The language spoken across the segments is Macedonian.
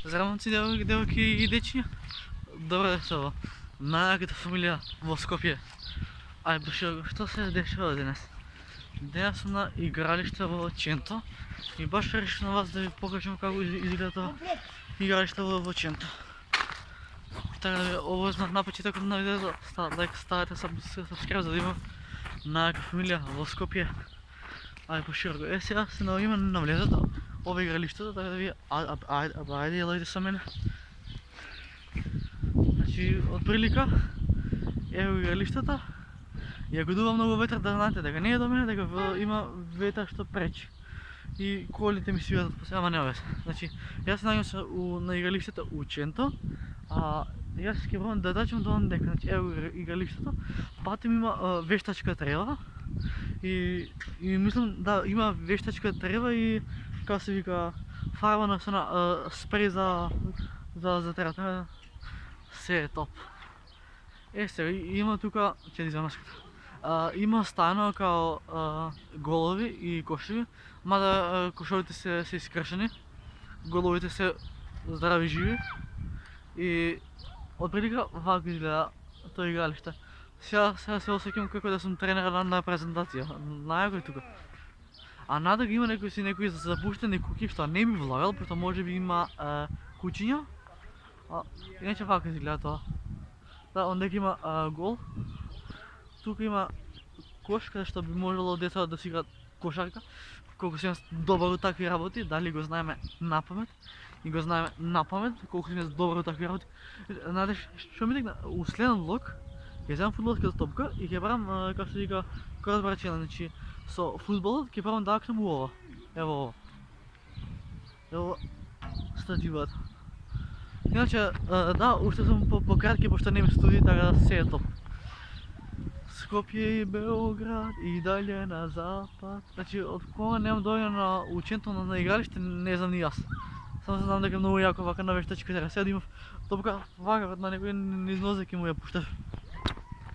Здраво, момци, девойки и дечи. Добре дошъл на яката фамилия в Скопие. Ай, Башир, що се дешава днес? Днес съм на игралище в Ченто и баш ще реших на вас да ви покажем как изглежда това игралище в Ченто. Така да ви обозна на почетък на видеото, лайк, ставайте subscribe, за да има на яка фамилия в Скопие. Ай, Башир, сега се налагаме на влезат в игралището, така да ви айде, елайте са мене. Значи, от прилика ево игралищата и ако дува много ветър, да знаете дека не е до мене, дека има ветър што пречи и колите ми свиват по сега, ама не обез. Значи, јас се најам на игралището у Ченто, јас ќе пробам да дачам до дека, значи ево игралището, патем има вештачка трева и мислам да има вештачка трева и како се вика фарбана со на спрей за тревата. Се е топ. Сега има тука, ќе дизам маската. Има стано као голови и кошеви, мада кошовите се изкршени, головите се здрави живи и отприлика вака изгледа тоа игралиште. Сега се осеќам како да сум тренер на презентација, најако е тука. А надак има некои запуштени куки што не би влагал, прето може би има кучиња. Иначе вака изгледа тоа. Да, ондека има гол. Тука има кош, каде што би можело децата да си играат кошарка. Колку сме добар у такви работи, дали го знаеме напамет. И го знаеме напамет, колку сме добар у такви работи. Знаеш, што ми текна, у следен влог ќе земам фудбалската топка и ќе правам, како се вика, разбрачена, значи со фудбалот ќе правам да акнем у ова. Ево ова. Ево стативата. Иначе, да, уште сум по кратки, пошто нема студии, така да се е топ. Скопје и Белград и далje на запад. Значи, од кога немам дојде на ученто на игралиште, не знам ни јас. Само се знам дека е многу јако вака на вештачка тера. Сега да имав топка вака на некој низ нозе ќе му ја пушташ.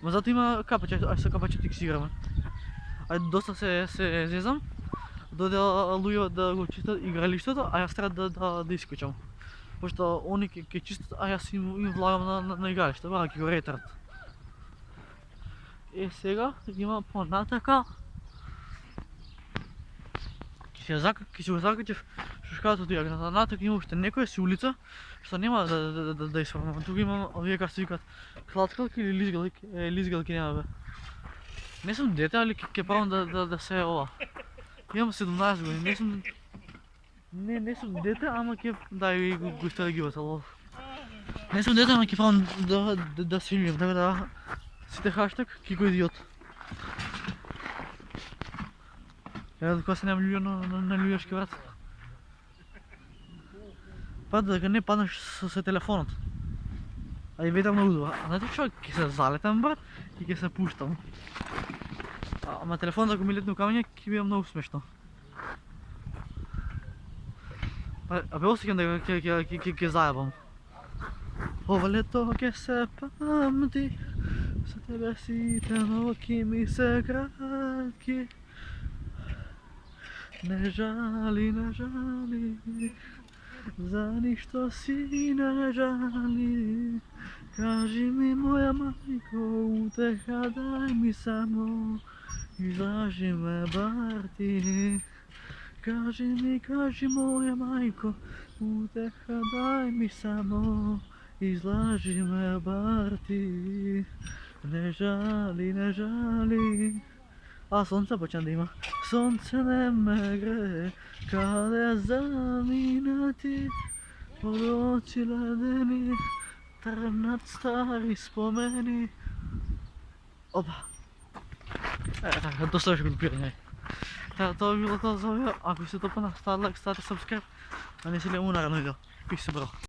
Ма зато има капаче, ај со капаче ти си играме. Ај доста се зезам. Дојде луѓе да го чистат игралиштето, а јас треба да искочам. Пошто они ќе чистат, а јас им влагам на игралиште, вака ќе го ретарат. Сега има понатака. Ќе се го закачев шушката тука, натака има уште некоја си улица, што нема да исправам. Тука имам, овие како се викаат, клацкалки или лизгалки нема бе. Не сум дете, али ќе правам да се ова. Имам 17 години, не сум дете, ама ќе дај го истрагивате лол. Не сум дете, ама ќе правам да се илијам, така да сите хаштаг Кико идиот. Ева кога се нема луѓе на луѓешки врат. Пада дека не паднеш со телефонот. А и ветам на удува. А знаете што, ќе се залетам брат и ќе се пуштам. Ама телефонот ако ми летне у камења, ќе биде многу смешно. Абе осеќам дека ќе заебам. Ова лето ќе се памти, со тебе сите ноки ми се кратки. Не жали, за ништо си не жали. Кажи ми, моја мајко, утеха дај ми само, излажи ме бар ти. Кажи ми, моја мајко, утеха дај ми само, излажи ме бар ти. Не жали. Сонце почна да има. Сонце не ме гре, каде замина ти, од очи ледени, трнат стари спомени. Опа. Така, доста беше групирање. Тоа би било тоа за овие. Ако ви се допадна, ставате лайк, ставате subscribe, а не се ли наредно видео. Пише бро.